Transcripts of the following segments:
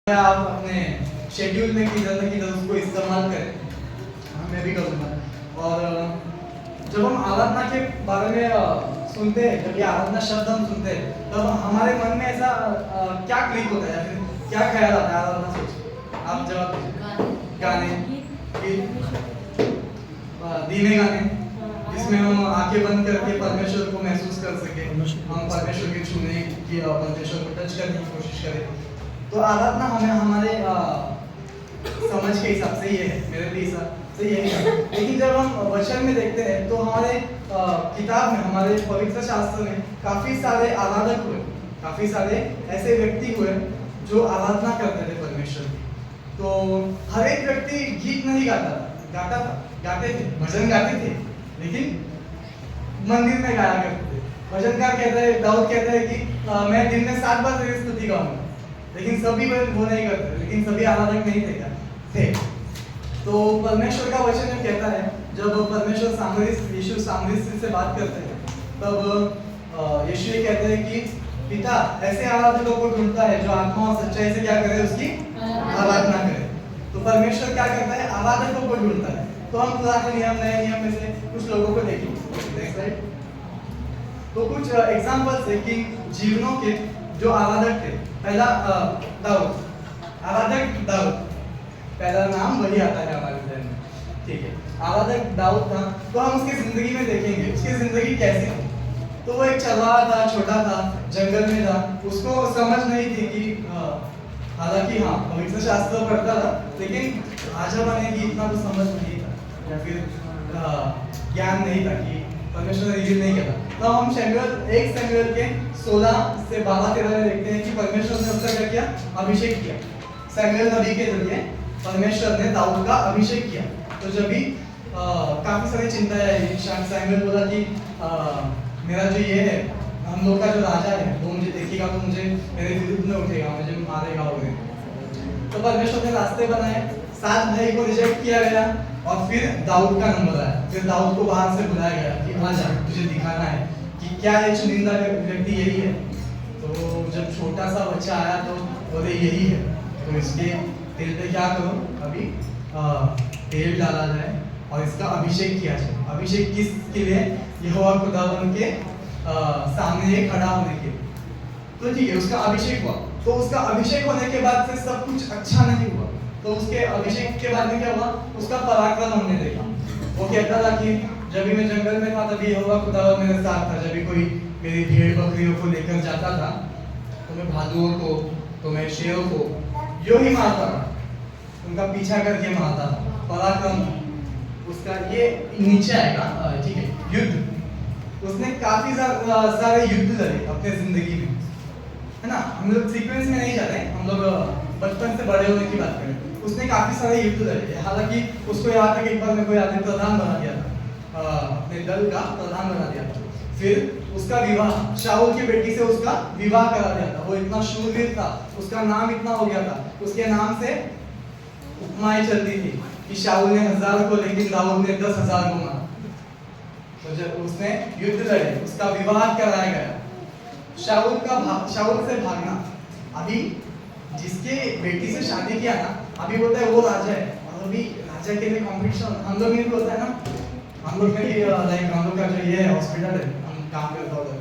आप अपने शेड्यूल में किधर न किधर उसको इस्तेमाल करें। मैं भी करूँगा। और जब हम आराधना के बारे में सुनते हैं, जब ये आराधना शब्द हम सुनते हैं, तब हमारे मन में ऐसा क्या क्लिक होता है या फिर क्या ख्याल आता है आराधना सोच? आप जवाब दीजिए। गाने, धीमे गाने, जिसमें हम आंखें बंद करके परमेश्वर को महसूस कर सके, हम परमेश्वर के छूने की, परमेश्वर को टच करने की कोशिश करें। तो आराधना हमें हमारे समझ के हिसाब से ये है, मेरे भी हिसाब से यही है। लेकिन जब हम वचन में देखते हैं तो हमारे किताब में, हमारे पवित्र शास्त्र में काफी सारे आराधक हुए, काफी सारे ऐसे व्यक्ति हुए जो आराधना करते थे परमेश्वर की। तो हर एक व्यक्ति गीत नहीं गाते थे, भजन गाते थे, लेकिन मंदिर में गाया करते थे। भजनकार कहता है, दाऊद कहता है कि मैं दिन में 7 बार तेरी स्तुति गाऊंगा। लेकिन सभी वो नहीं करते, लेकिन सभी आराधक नहीं थे। तो परमेश्वर का वचन जो कहता है, जब परमेश्वर यीशु सामरिस से बात करते हैं, तब यीशु ये कहते हैं कि पिता ऐसे आराधकों को ढूंढता है जो आत्मा और सच्चाई से क्या करे, उसकी आराधना करे। तो परमेश्वर क्या करता है, आराधकों को ढूंढता है। तो हम पुराने नियम, नए नियम में से कुछ लोगों को देखेंगे। तो कुछ एग्जांपल्स है कि जीवनों के जो आराधक थे। पहला दाऊद, आराधक दाऊद, पहला नाम वही आता है हमारे ध्यान में, ठीक है। आराधक दाऊद था, तो हम उसकी जिंदगी में देखेंगे उसकी जिंदगी कैसी थी। तो वो एक चरवाहा था, छोटा था, जंगल में था, उसको समझ नहीं थी कि हालांकि हाँ पवित्र शास्त्र पढ़ता था, लेकिन राजा बने की इतना तो समझ नहीं था, या फिर ज्ञान नहीं था कि परमेश्वर ने रिवील नहीं किया। तो हम एक शमूएल के 16 से 12-13 में देखते हैं कि परमेश्वर ने उसका क्या किया, अभिषेक किया। शमूएल नबी के जरिए परमेश्वर ने दाऊद का अभिषेक किया। तो जब भी काफी सारी चिंताएं आई, शमूएल बोला कि मेरा जो ये है, हम लोग का जो राजा है, वो मुझे देखेगा तो मुझे मेरे विरुद्ध में उठेगा, मुझे मारेगा वगैरह। तो परमेश्वर ने रास्ते बनाए, 7 भाई को रिजेक्ट किया गया, और फिर दाऊद का नंबर आया। फिर दाऊद को बाहर से बुलाया गया कि आजा, तुझे दिखाना है कि क्या ये चुनिंदा व्यक्ति यही है। तो जब छोटा सा बच्चा आया तो बोले यही है, तो इसके तेल पे क्या करो, अभी तेल डाला जाए और इसका अभिषेक किया जाए। अभिषेक किसके लिए? यहोवा खुदावन के सामने खड़ा होने के लिए। तो ठीक है, उसका अभिषेक हुआ। तो उसका अभिषेक होने के बाद से सब कुछ अच्छा नहीं हुआ। तो उसके अभिषेक के बाद में क्या हुआ, उसका पराक्रम हमने देखा। वो कहता था कि जब भी मैं जंगल में था तभी यहोवा खुदावन मेरे साथ था। जब भी कोई मेरी भेड़ बकरियों को लेकर जाता था तो मैं भालुओं को, तो मैं शेरों को यूं ही मारता था, उनका पीछा करके मारता था। पराक्रम उसका ये नीचे आएगा, ठीक है। युद्ध, उसने काफी सारे युद्ध लड़े अपने जिंदगी में, है ना। हम लोग सीक्वेंस में नहीं जा रहे, हम लोग बचपन से बड़े होने की बात करें। उसने काफी सारे युद्ध लड़े। हालांकि उसको यहाँ तक एक बार में कोई आदमी प्रधान बना दिया था, अपने दल का प्रधान बना दिया था। फिर उसका विवाह, शाऊल की बेटी से उसका विवाह करा दिया था। वो इतना शूरवीर था, उसका नाम इतना हो गया था, उसके नाम से उपमाएं चलती थी कि शाऊल ने 1000 को, लेकिन दाऊद ने 10,000 को मारा। तो जब उसने युद्ध लड़े, उसका विवाह कराया गया। शाऊल से भागना, अभी जिसके बेटी से शादी किया ना, अभी बोलता है वो राजा है, और अभी राजा के लिए कंपटीशन हम लोग में भी होता है ना। हम लोग में भी लाइक हम लोग का जो ये हॉस्पिटल है, हम काम करता होता है,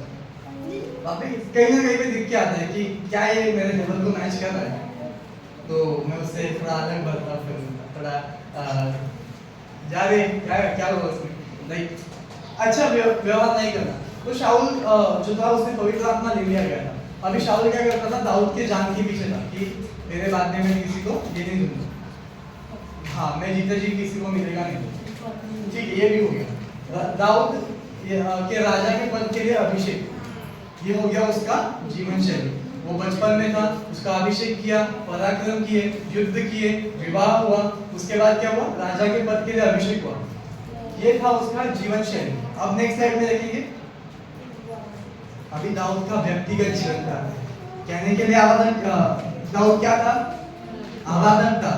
अभी कहीं ना कहीं पे दिख के आता है कि क्या ये मेरे लेवल को मैच कर रहा है, तो मैं उससे थोड़ा अलग बर्ताव करूँगा, थोड़ा जावे क्या होगा उसमें, लाइक अच्छा व्यवहार नहीं करना। तो शाऊल जो था, उसने पवित्र आत्मा ले लिया गया था। अभी शाऊल क्या करता था, दाऊद के जान के पीछे था कि मेरे बाद में मैं किसी को ये नहीं दूंगा, हाँ मैं जीते जी किसी को मिलेगा नहीं, ठीक है। ये भी हो गया दाऊद के राजा के पद के लिए अभिषेक, ये हो गया उसका जीवन शैली। वो बचपन में था, उसका अभिषेक किया, पराक्रम किए, युद्ध किए, विवाह हुआ, उसके बाद क्या हुआ, राजा के पद के लिए अभिषेक हुआ। ये था उसका जीवन शैली। अब नेक्स्ट स्लाइड में देखेंगे, अभी दाऊद का व्यक्तिगत जीवन था। कहने के लिए आराधक दाऊद क्या था, आराधक था।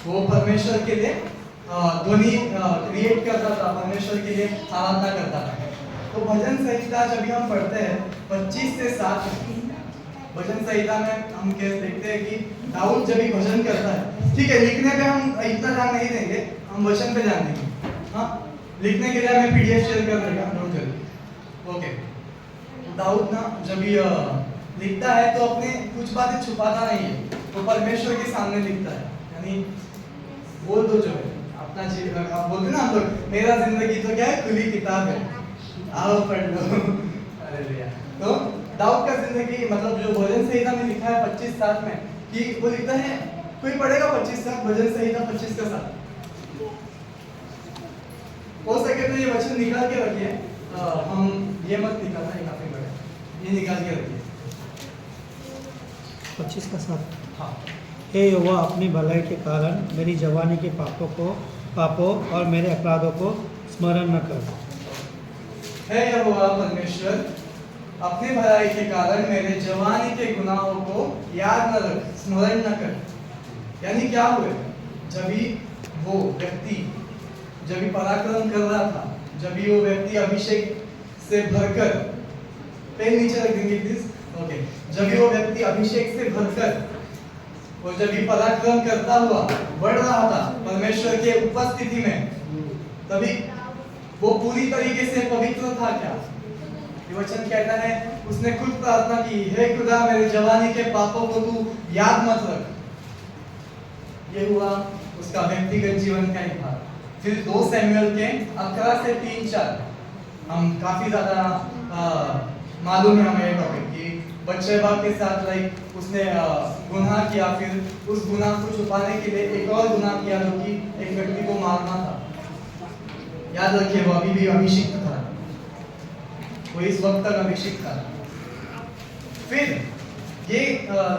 वो परमेश्वर के लिए ध्वनि क्रिएट करता था, परमेश्वर के लिए आराधना करता था। तो भजन संहिता जब भी हम पढ़ते हैं 25 से 7 भजन संहिता में हम देखते हैं कि दाऊद जब भी भजन करता है, ठीक है, लिखने पे हम इतना ध्यान नहीं देंगे, हम वचन पे ध्यान देंगे। हाँ, लिखने के लिए मैं पीडीएफ शेयर कर देगा, नोट कर। ओके, दाऊद ना जब भी लिखता है तो अपने कुछ बातें छुपाता नहीं है, तो परमेश्वर के सामने लिखता है, यानी बोल दो जो है अपना जीवन। आप बोलते ना हम लोग, मेरा जिंदगी तो क्या है, खुली किताब है, आओ पढ़ लो। हालेलुया। तो दाऊद का जिंदगी मतलब जो भजन संहिता में लिखा है 25:7 में, कि वो लिखता है, कोई पढ़ेगा 25:7 भजन संहिता 25 का 7, हो सके तो ये वचन निकाल के रखिए, हम ये मत निकालना, ये काफी बड़ा, ये निकाल के रखिए 25 का 7। हाँ। हे यहोवा, अपनी भलाई के कारण मेरी जवानी के पापों और मेरे अपराधों को स्मरण न कर। हे यहोवा परमेश्वर, अपनी भलाई के कारण मेरे जवानी के गुनाहों को याद न रख, स्मरण न कर। यानी क्या हुए, जब भी वो व्यक्ति जब भी पराक्रम कर रहा था, जब भी वो व्यक्ति अभिषेक से भरकर, पेन नीचे रख देंगे प्लीज, ओके, जब भी वो व्यक्ति अभिषेक से भरकर और जब भी पराक्रम करता हुआ बढ़ रहा था परमेश्वर के उपस्थिति में, तभी वो पूरी तरीके से पवित्र था क्या? ये वचन कहता है, उसने खुद प्रार्थना की, हे खुदा मेरे जवानी के पापों को तू याद मत रख। ये हुआ उसका व्यक्तिगत जीवन का एक भाग। फिर 2 सैमुएल के 11 से 3-4 हम काफी ज्यादा मालूम है हमें टॉपिक कि बत्शेबा के साथ लाइक उसने गुनाह किया, फिर उस गुनाह को छुपाने के लिए एक और गुनाह किया जो कि एक व्यक्ति को मारना था। याद रखिए वो अभी भी अभिषिक्त था, वो इस वक्त तक अभिषिक्त था। फिर ये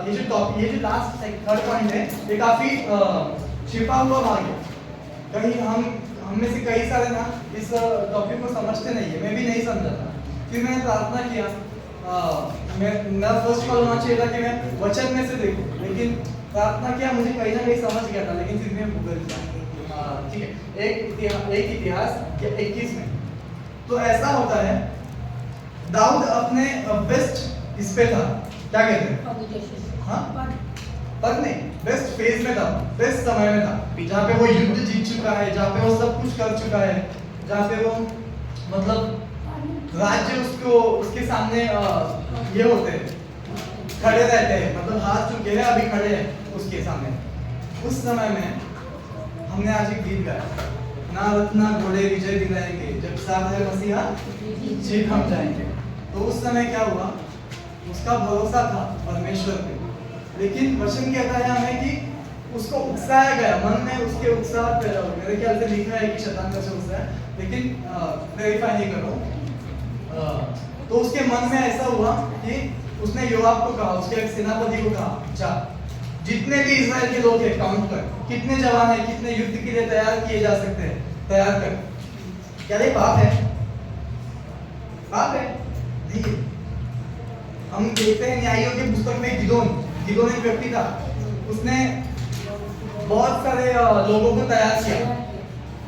जो लास्ट थर्ड पॉइंट है, ये काफी छिपा हुआ भाग है। कहीं हम में से कई सारे ना इस टॉपिक को समझते नहीं है, मैं भी नहीं समझा था। फिर मैंने प्रार्थना किया, मेरा फर्स्ट कॉल होना चाहिए था कि मैं वचन में से देखूं, लेकिन प्रार्थना किया, मुझे कहीं ना कहीं समझ गया था, लेकिन फिर मैं गूगल किया। ठीक है, एक इतिहास 21 में तो ऐसा होता है, दाऊद अपने बेस्ट इस पे था, क्या कहते हैं, हाँ पर नहीं, बेस्ट फेज में था, बेस्ट समय में था, जहाँ पे वो युद्ध जीत चुका है, जहाँ पे वो सब कुछ कर चुका है, जहाँ पे वो मतलब राज्य उसके सामने ये होते हैं, खड़े रहते हैं, मतलब हार चुके हैं, अभी खड़े हैं उसके सामने। उस समय में हमने आज एक गीत गाया, ना रत्ना घोड़े विजय दिलाएंगे, जब साथ है मसीहा जीत हम जाएंगे। तो उस समय क्या हुआ, उसका भरोसा था परमेश्वर पे, लेकिन वचन कहता है हमें कि उसको उकसाया गया, मन में उसके उत्साह पैदा हो। मेरे ख्याल से लिखा है कि शैतान का से उकसाया, लेकिन वेरीफाई नहीं करो। तो उसके मन में ऐसा हुआ कि उसने योआब को कहा, उसके एक सेनापति को कहा, जा जितने भी इस्राएल के लोग हैं काउंट कर, कितने जवान हैं, कितने युद्ध के लिए तैयार किए जा सकते हैं, तैयार कर। क्या ये पाप है? पाप है? देखिए, हम देखते हैं न्यायियों की पुस्तक में गिदोन एक व्यक्ति था, उसने बहुत सारे लोगों को तैयार किया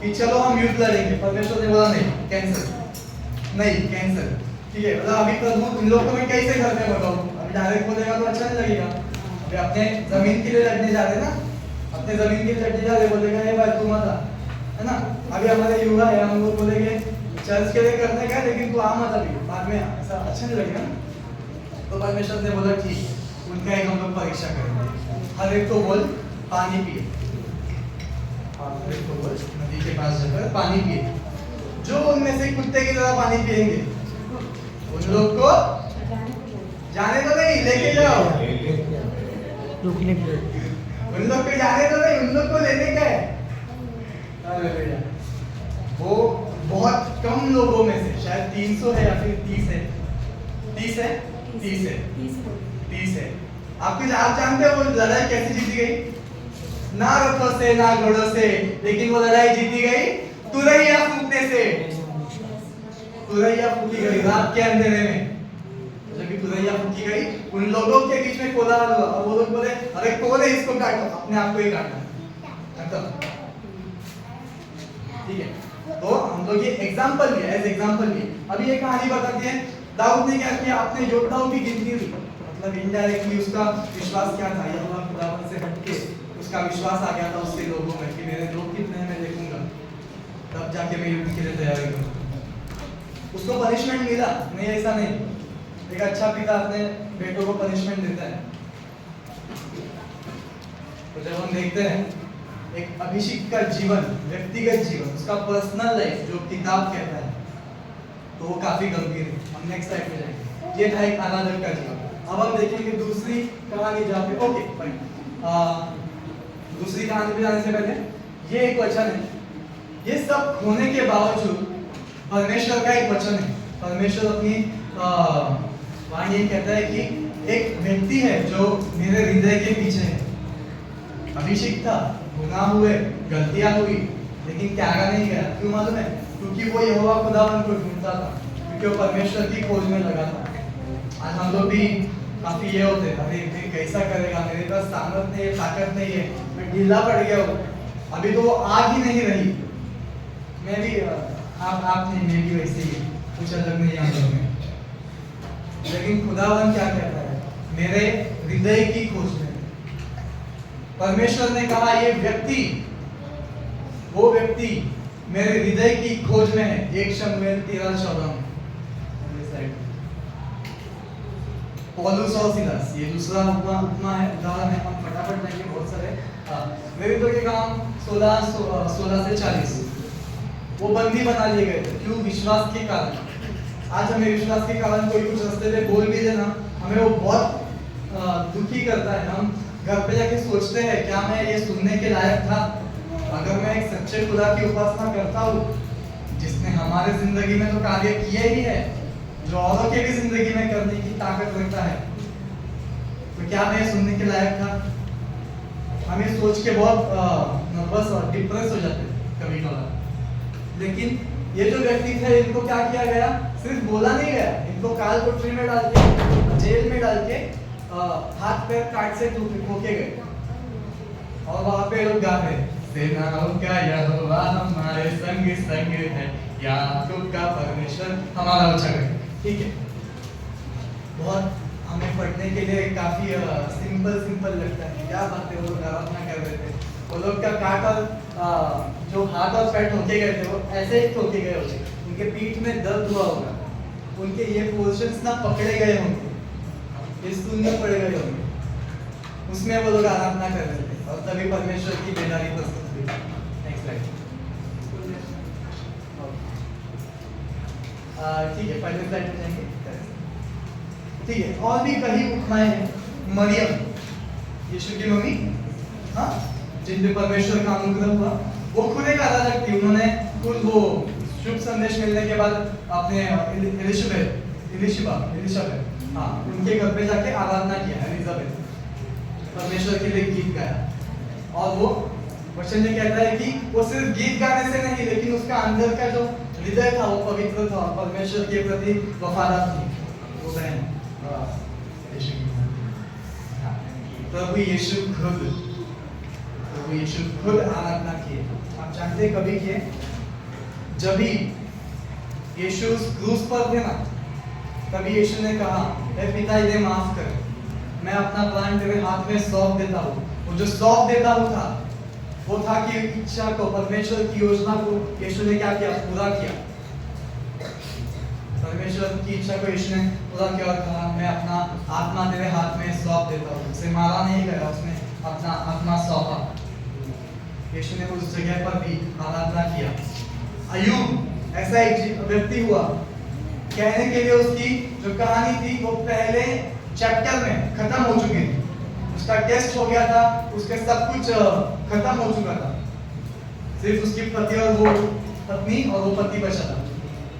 कि चलो हम युद्ध लड़ेंगे। परमेश्वर ने बोला नहीं, कैंसिल, ठीक है। मतलब अभी प्रभु इन लोगों को मैं कैसे घर में बताऊं, अभी डायरेक्ट बोलेगा तो अच्छा नहीं लगेगा। अभी अपने जमीन के लिए लड़ने जा रहे ना, अपने जमीन के लिए लड़ने जा रहे, बोलेगा ये बात तू मत आ, है ना। अभी हमारे युवा है, हम लोग बोलेंगे चर्च के लिए करने का, लेकिन तू आ मत अभी, बाद में ऐसा अच्छा नहीं लगेगा ना। तो परमेश्वर ने बोला ठीक, उनका एक हम लोग परीक्षा करेंगे, हर एक को बोल पानी पिए, हर एक को बोल नदी के पास जाकर पानी पिए। जो उनमें से कुत्ते की तरह पानी पिएंगे उन लोग को जाने तो नहीं, लेके जाओ, रुकने के उन लोग को जाने तो नहीं, उन लोग को लेने का है। हालेलुया। वो बहुत कम लोगों में से, शायद 300 है या फिर 30 है, 30 है, 30 है, 30 है। आप जानते हो वो लड़ाई कैसे जीती गई? ना रथों से ना घोड़ों से, लेकिन वो लड़ाई जीती गई तुरैया फूकने से। तुरैया फूकी गई रात के अंधेरे में। जब भी तुरैया फूकी गई, उन लोगों के बीच में कोलाहल हुआ और वो लोग बोले, अरे कौन है इसको काटो, अपने आप को ही काटना। खत्म। ठीक है, तो हम लोग ये एग्जांपल लिया, एज एग्जांपल लिया। अभी ये कहानी बताती है दाऊद ने क्या किया, अपने योद्धाओं की गिनती हुई, मतलब इनडायरेक्टली उसका विश्वास क्या था, यहोवा खुदावन से उसका विश्वास आ गया था उसके लोगों में कि मेरे लोग कितने हैं मैं देखूंगा, तब जाके मैं युद्ध के लिए तैयारी करूँ। उसको पनिशमेंट मिला, नहीं ऐसा नहीं। एक अच्छा पिता अपने बेटों को पनिशमेंट देता है। तो जब हम देखते हैं एक अभिषिक्त का जीवन, व्यक्तिगत जीवन, उसका पर्सनल लाइफ जो किताब कहता है, तो वो काफी गंभीर है। हम नेक्स्ट स्लाइड पे जाएंगे। ये था एक अनादर का जीवन। अब हम देखेंगे दूसरी कहानी जहाँ पे ओके फाइन। दूसरी कहानी पे जाने से पहले ये एक वचन है, ये सब होने के बावजूद परमेश्वर का एक वचन है। परमेश्वर अपनी वहाँ ये कहता है कि एक व्यक्ति है जो मेरे हृदय के पीछे है। अभिषेक था, गुनाह हुए, गलतियां हुई, लेकिन त्यागा नहीं गया। क्यों मालूम है? क्योंकि वो यहोवा खुदावन को ढूंढता था, क्योंकि वो परमेश्वर की खोज में लगा था। आज हम लोग भी काफी ये होते हैं, अरे ये कैसा करेगा, मेरे पास सामर्थ नहीं है, ताकत नहीं है, मैं ढीला पड़ गया हूँ, अभी तो वो आग ही नहीं रही। मैं भी आप नहीं, मैं भी वैसे ही, कुछ अलग नहीं हम लोग में। लेकिन खुदावन क्या कहता है? मेरे हृदय की खोज में। परमेश्वर ने कहा ये व्यक्ति, वो व्यक्ति मेरे हृदय की खोज में है। 1 शमूएल 13:14। पौलुस और सिलास, ये दूसरा उपमा है, उदाहरण है। हम फटाफट जाएंगे, बहुत सारे। मेरे तो के काम 16 से 40। वो बंदी बना लिए गए थे, क्यों? विश्वास के कारण। आज हमें विश्वास के कारण कोई कुछ रास्ते पे बोल भी देना, हमें वो बहुत दुखी करता है। हम घर पे जाके सोचते हैं क्या मैं ये सुनने के लायक था? अगर मैं एक सच्चे खुदा की उपासना करता हूँ, जिसने हमारे जिंदगी में तो कार्य किए ही है, जो औरों के भी जिंदगी में करने की ताकत रखता है, तो क्या मैं सुनने के लायक था? हम ये सोच के बहुत नर्वस और डिप्रेस हो जाते हैं कभी कभार। लेकिन ये जो व्यक्ति थे, इनको क्या किया गया? सिर्फ बोला नहीं गया, इनको काल कोठरी में डाल के, जेल में डाल के, हाथ पैर काट से ठोके गए। और वहां पे लोग गा रहे, सेनाओं का यहोवा हमारे संग संग है, याकूब का परमेश्वर हमारा ऊंचा है। ठीक है, बहुत हमें पढ़ने के लिए काफी सिंपल लगता है। क्या बात है, वो लोग आराधना कर रहे थे। वो लोग का काट और जो हाथ और पैर ठोके गए थे, वो ऐसे ही ठोके गए होंगे, उनके पीठ में दर्द हुआ होगा, उनके ये पोर्शंस ना पकड़े गए होंगे, ये सुनने पड़े गए होंगे, उसमें वो लोग आराधना कर रहे थे, और तभी परमेश्वर की बेदारी प्रस्तुत हुई। Next slide. ठीक है, पहले स्लाइड पे जाएंगे। ठीक है, और भी कई उपमाएं हैं। मरियम, यीशु की मम्मी, हाँ, जिन पे परमेश्वर का अनुग्रह हुआ, वो खुद एक आराधक थी। उन्होंने खुद वो शुभ संदेश मिलने के बाद अपने एलिशबेथ, हाँ, उनके घर पे जाके आराधना किया। एलिजाबेथ परमेश्वर के लिए गीत गाया। और वो वचन ये कहता है कि वो सिर्फ गीत गाने से नहीं, लेकिन उसका अंदर का जो हृदय था वो पवित्र था, परमेश्वर के प्रति वफादार थी। वो बहन प्रभु यीशु खुद आराधना किए। आप जानते हैं कभी किए? जब भी यीशु क्रूस पर थे ना, तभी यीशु ने कहा, हे पिता इन्हें माफ कर, मैं अपना प्राण तेरे हाथ में सौंप देता हूँ। वो जो सौंप देता हूँ था, वो था कि इच्छा को, परमेश्वर की योजना को यीशु ने क्या किया? पूरा किया। परमेश्वर की इच्छा को यीशु ने पूरा किया और कहा, मैं अपना आत्मा तेरे हाथ में सौंप देता हूँ। उसे मारा नहीं गया, उसने अपना आत्मा सौंपा। यीशु ने उस जगह पर भी आराधना किया। अय्यूब ऐसा एक व्यक्ति हुआ, कहने के लिए उसकी जो कहानी थी वो पहले चैप्टर में खत्म हो चुकी थी। उसका टेस्ट हो गया था, उसके सब कुछ खत्म हो चुका था, सिर्फ उसकी पति और वो पत्नी और वो पति बचा था।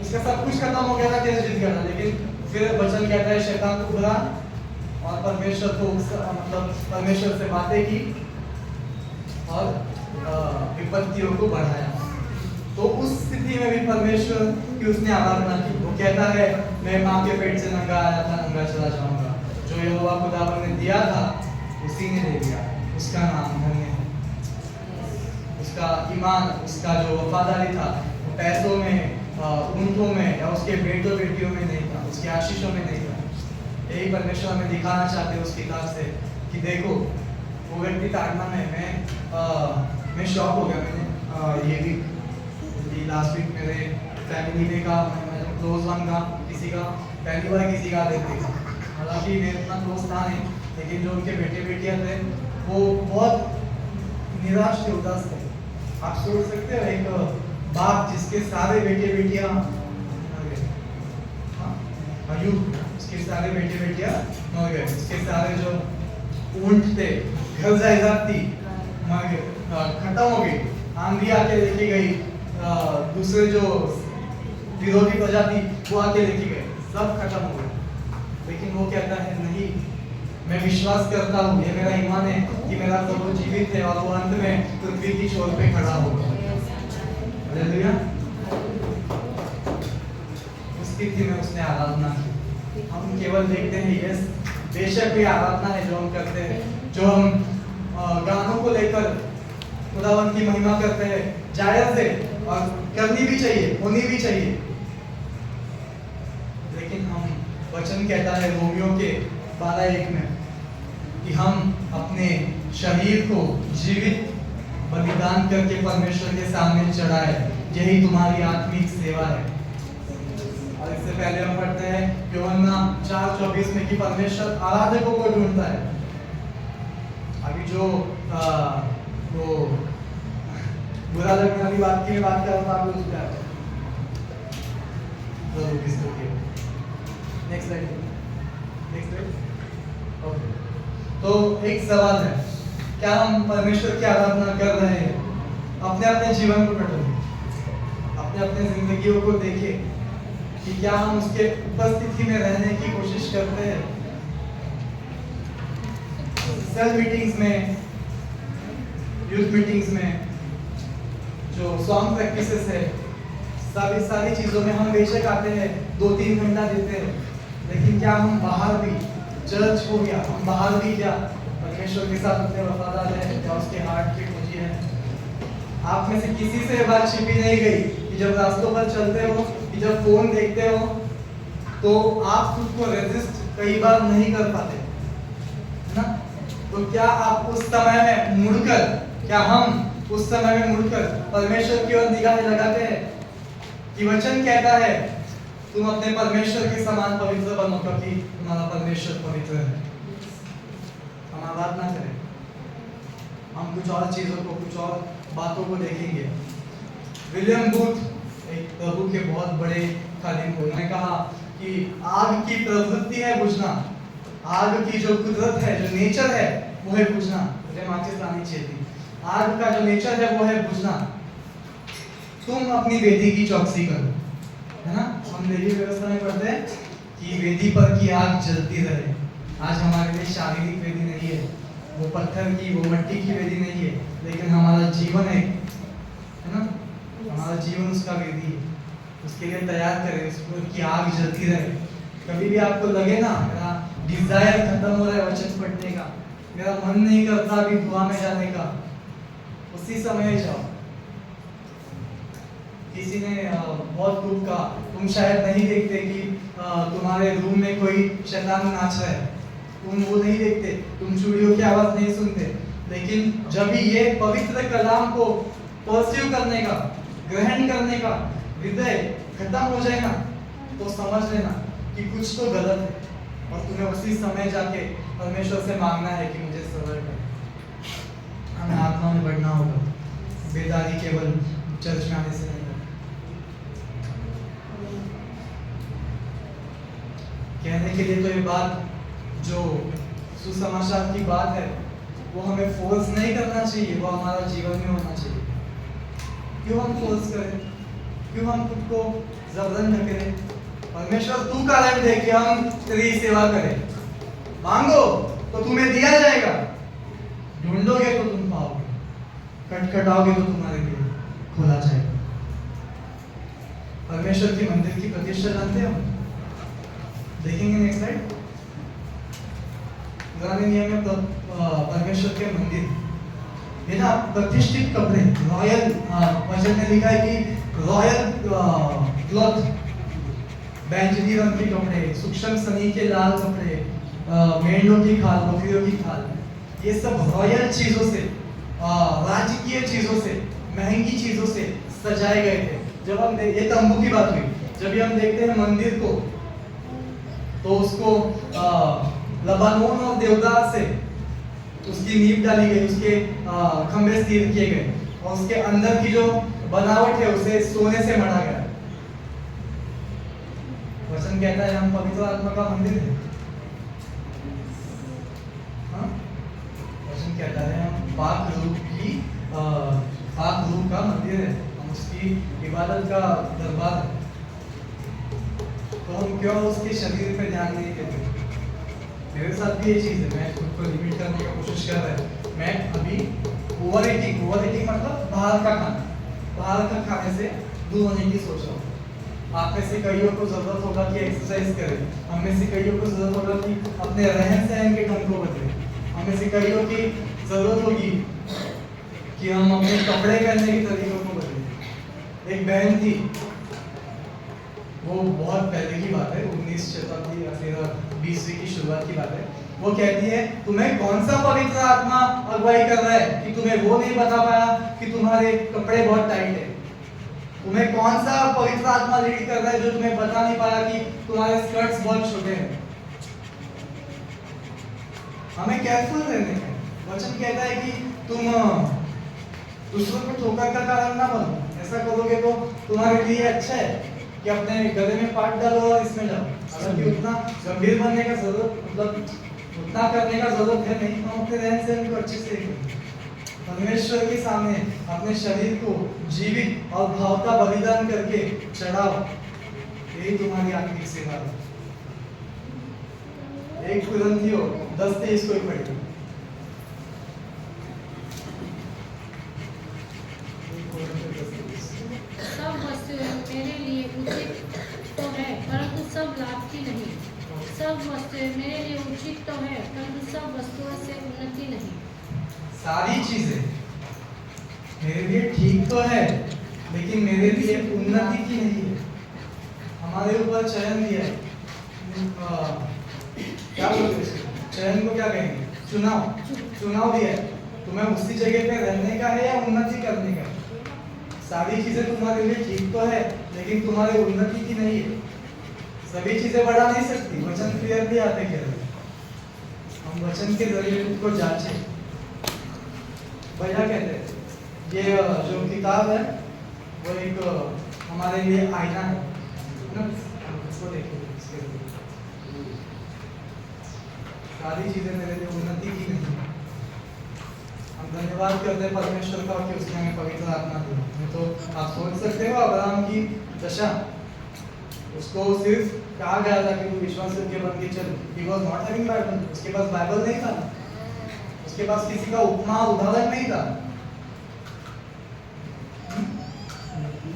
उसका सब कुछ खत्म हो गया था, टेस्ट जीत गया था। लेकिन फिर वचन कहता है शैतान को बुला और परमेश्वर को मतलब परमेश्वर से बातें की और विपत्तियों को बढ़ाया। तो उस स्थिति में भी परमेश्वर की उसने आराधना की। वो कहता है, मैं माँ के पेट से नंगा आया था, नंगा चला जाऊंगा। जो यहोवा खुदावन ने दिया था उसी ने दे दिया। उसका नाम धन्य है। उसका ईमान, उसका जो वफादारी था, वो पैसों में, ऊँटों में या उसके बेटों बेटियों में नहीं था, उसकी आशीषों में नहीं था। यही परमेश्वर हमें दिखाना चाहते हैं उस किताब से कि देखो, वो व्यक्ति ताड़ना में मैं शॉक हो गया। मैंने ये भी लास्ट वीक मेरे फैमिली में का क्लोज वन का किसी का पहली बार किसी का डेथ देखा। हालांकि मेरे इतना क्लोज था नहीं, लेकिन जो उनके बेटे बेटियां थे वो बहुत निराश थे, उदास थे। आप सोच सकते हो एक बाप जिसके सारे बेटे बेटियां अयूब, उसके सारे बेटे बेटियां मर गए, उसके सारे जो ऊंट थे, घर जायदाद थी, मर गए, खत्म हो गई। आंधी आके लेके गई, दूसरे जो विरोधी प्रजाति वो आके लेके गए, सब खत्म हो गए। लेकिन वो कहता है नहीं, मैं विश्वास करता हूँ, ये मेरा ईमान है कि मेरा प्रभु जीवित है और वो अंत में पृथ्वी की छोर पे खड़ा होगा। हालेलुया। उस स्थिति में उसने आराधना की। हम केवल देखते हैं यस, बेशक भी आराधना है जो हम करते हैं, जो हम गानों को लेकर खुदावन की महिमा करते हैं, जायज है और करनी भी चाहिए, होनी भी चाहिए। लेकिन हम वचन कहता है रोमियो के 12:1 में कि हम अपने शरीर को जीवित बलिदान करके परमेश्वर के सामने चढ़ाए, यही तुम्हारी आत्मिक सेवा है। और इससे पहले हम पढ़ते हैं यूहन्ना 4:24 में कि परमेश्वर आराधकों को ढूंढता है। अभी जो वो बुरा लगने वाली बात की मैं बात कर रहा था, उसका नेक्स्ट स्लाइड। ओके, तो एक सवाल है, क्या हम परमेश्वर की आराधना कर रहे हैं? अपने अपने जीवन को पढ़ें, अपने अपने जिंदगियों को देखें कि क्या हम उसके उपस्थिति में रहने की कोशिश करते हैं। सेल मीटिंग्स में, यूथ मीटिंग्स में, जो सॉन्ग प्रैक्टिसेस है, सारी चीजों में हम बेशक आते हैं, 2-3 घंटा देते हैं, लेकिन क्या हम बाहर भी, चर्च हो गया, हम बाहर भी क्या परमेश्वर के साथ उतने वफादार हैं, क्या उसके हार्ट की खोजी है? आप में से किसी से बात छिपी नहीं गई कि जब रास्तों पर चलते हो, कि जब फोन देखते हो, तो आप खुद को रेजिस्ट कई बार नहीं कर पाते, है ना? तो क्या आप उस समय में मुड़कर, क्या हम उस समय में मुड़कर परमेश्वर की ओर निगाहें लगाते हैं कि वचन कहता है तुम अपने परमेश्वर के समान पवित्र बनो क्योंकि तुम्हारा परमेश्वर पवित्र है। हम आराधना करें, हम कुछ और चीजों को, कुछ और बातों को देखेंगे। विलियम बूथ, एक प्रभु के बहुत बड़े खादिम थे, उन्होंने कहा कि आग की प्रवृत्ति है बुझना, आग की जो कुदरत है, जो नेचर है, वो है बुझना। मुझे माचिस लानी चाहिए थी। आग का जो नेचर है वो है बुझना। तुम अपनी वेदी की चौकसी करो, है ना? हम वेदी व्यवस्था में पढ़ते हैं कि वेदी पर की आग जलती रहे। आज हमारे लिए शारीरिक वेदी नहीं है, वो पत्थर की, वो मिट्टी की वेदी नहीं है, लेकिन हमारा जीवन है ना? हमारा जीवन उसका वेदी है। उसके लिए तैयार करें, उसकी आग जलती रहे। कभी भी आपको लगे ना मेरा डिजायर खत्म हो रहा है वचन पढ़ने का, मेरा मन नहीं करता अभी दुआ में जाने का, उसी समय जाओ। किसी ने बहुत खूब कहा, तुम शायद नहीं देखते कि तुम्हारे रूम में कोई शैतान नाच रहा है, तुम वो नहीं देखते, तुम चूड़ियों की आवाज नहीं सुनते, लेकिन जब ये पवित्र कलाम को परस्यू करने का, ग्रहण करने का हृदय खत्म हो जाए ना, तो समझ लेना कि कुछ तो गलत है और तुम्हें उसी समय जाके परमेश्वर से मांगना है कि मुझे सरल कर। हमें आत्मा में बढ़ना होगा, बेदारी केवल चर्च में आने से नहीं। कहने के लिए तो ये बात जो सुसमाचार की बात है वो हमें फोर्स नहीं करना चाहिए, वो हमारा जीवन में होना चाहिए। क्यों हम फोर्स करें? क्यों हम खुद को जबरन न करें? परमेश्वर तू कारण दे कि हम तेरी सेवा करें। मांगो तो तुम्हें दिया जाएगा, ढूंढोगे तो तुम पाओगे, खटखटाओगे तो तुम्हारे लिए खोला जाएगा। परमेश्वर के मंदिर की प्रतिष्ठा जानते हो? देखेंगे नेक्स्ट स्लाइड। पुराने नियम में परमेश्वर के मंदिर, ये ना प्रतिष्ठित कपड़े, रॉयल, वचन में लिखा है कि रॉयल क्लॉथ, बैंजनी रंग के कपड़े, सूक्ष्म सनी के लाल कपड़े, मेंढों की खाल, बकरियों की खाल, ये सब रॉयल चीजों से, राजकीय चीजों से, महंगी चीजों से सजाए गए थे। जब हम ये तंबू की बात हुई, जब भी हम देखते हैं मंदिर को, तो उसको लबानोन और देवदार से उसकी नींव डाली गई, उसके खंभे स्थिर किए गए, और उसके अंदर की जो बनावट है उसे सोने से मढ़ा गया। वचन कहता है हम पवित्र आत्मा का मंदिर है। हाँ? वचन कहता है हम पाक रूह का मंदिर है, हम उसकी इबादत का दरबार है। तो हम क्यों उसके शरीर पे ध्यान नहीं देते? मेरे साथ भी ये चीज है, मैं खुद को लिमिट करने की कोशिश कर रहा है। मैं अभी ओवर ईटिंग मतलब बाहर का खाने से दूर होने की सोच रहा हूँ। आप में से कईयों को जरूरत होगा कि एक्सरसाइज करें, हम में से कईयों को जरूरत होगा कि अपने रहन सहन के ढंग को बदलें, हम में से कईयों की जरूरत होगी कि हम अपने कपड़े पहनने के तरीकों को बदलें। एक बहन थी, वो बहुत पहले की बात है, 19 शताब्दी या फिर 20वीं की शुरुआत की बात है। वो कहती है तुम्हें कौन सा पवित्र आत्मा अगुवाई कर रहा है कि तुम्हें वो नहीं बता पाया कि तुम्हारे कपड़े बहुत टाइट है? तुम्हें कौन सा पवित्र आत्मा लीड कर रहा है जो तुम्हें बता नहीं पाया कि तुम्हारे स्कर्ट्स बहुत छोटे हैं? हमें केयरफुल रहने का वचन कहता है कि तुम दूसरों को ठोकर का कारण ना बनो। ऐसा करोगे तो तुम्हारे लिए अच्छा है कि अपने गले में पाट डालो और इसमें जाओ। हालांकि उतना गंभीर बनने का जरूरत, मतलब उतना करने का जरूरत है नहीं। हम अपने रहन सहन को अच्छे से करें, परमेश्वर के सामने अपने शरीर को जीवित और भाव का बलिदान करके चढ़ाओ। यही तुम्हारी आत्मिक सेवा है। 1 कुरिन्थियों 10:23 को पढ़िए। सब वस्तुएं मेरे लिए उचित तो है, परंतु सब लाभ की नहीं। सब वस्तुएं मेरे लिए उचित तो है, परंतु सब वस्तुओं से उन्नति नहीं। सारी चीजें मेरे लिए ठीक तो है, लेकिन मेरे लिए उन्नति की नहीं है। हमारे ऊपर चयन दिया है, क्या बोलते हैं चयन को, क्या कहेंगे? चुनाव दिया है। तुम्हें उसी जगह पे रहने का है या उन्नति करने का है? सारी चीजें तुम्हारे लिए ठीक तो है, लेकिन तुम्हारे उन्नति की नहीं है। सभी चीजें बढ़ा नहीं सकती। वचन क्लियरली आते कह रहे हैं, हम वचन के जरिए खुद को जांचें। भैया कहते हैं ये जो किताब है वो एक हमारे लिए आईना है ना। इसको देखिए, सारी चीजें मेरे लिए उन्नति की नहीं है। हम धन्यवाद करते हैं परमेश्वर का कि उसने हमें पवित्र आत्मा दी। नहीं तो आप सोच सकते हो अब्राहम की दशा, उसको सिर्फ कहा गया था कि तू विश्वास योग्य बन के चल। He was not having Bible, उसके पास बाइबल नहीं था, उसके पास किसी का उपमा उदाहरण नहीं था,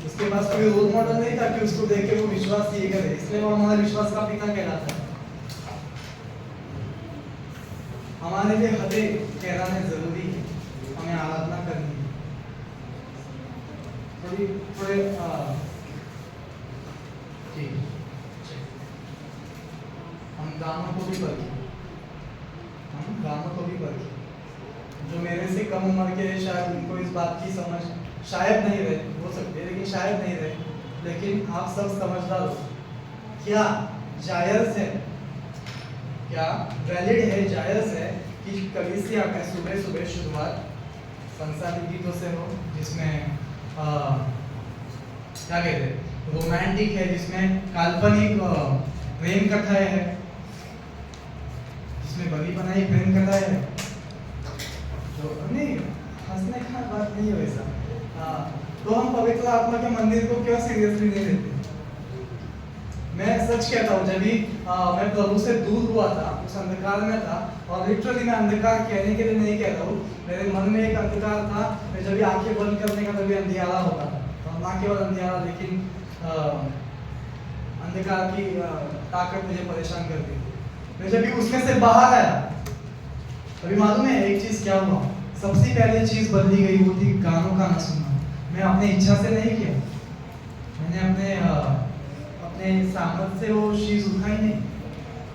उसके पास कोई रोल मॉडल नहीं था कि उसको देख के वो विश्वास ये करे। इसलिए वो हमारा विश्वास का पिता कहलाता है। हमारे लिए हदें ठहराने जरूरी है, हमें आराधना करनी है। थोड़े ठीक, हम गानों को भी पढ़ें, जो मेरे से कम उम्र के शायद उनको इस बात की समझ शायद नहीं रहे, हो सकती है लेकिन शायद नहीं रहे, लेकिन आप सब समझदार हो। क्या जायज़ है, क्या वैलिड है, जायज़ है कि कलीसिया में सुबह सुबह शुरुआत सांसारिक गीतों से हो, जिसमें क्या कहते हैं रोमांटिक है, जिसमें काल्पनिक प्रेम कथाएं है, जिसमें बनी बनाई प्रेम कथाएं है। तो नहीं, हंसने का बात नहीं है वैसा। तो हम पवित्र आत्मा के मंदिर को क्यों सीरियसली नहीं लेते? मैं सच कहता हूँ, जब भी मैं प्रभु से दूर हुआ था, उस अंधकार में था, और लिटरली मैं अंधकार कहने के लिए नहीं कह रहा हूँ, मेरे मन में एक अंधकार था। मैं जब भी आंखें बंद करने का तभी अंधियारा होता था, और ना केवल अंधियारा लेकिन अंधकार की ताकत मुझे परेशान करती थी। मैं जब भी उसमें से बाहर आया, अभी मालूम है एक चीज क्या हुआ? सबसे पहले चीज बदली गई, वो थी गानों का ना सुनना। मैं अपनी इच्छा से नहीं किया, मैंने अपने सामर्थ्य से वो चीज उठाई नहीं।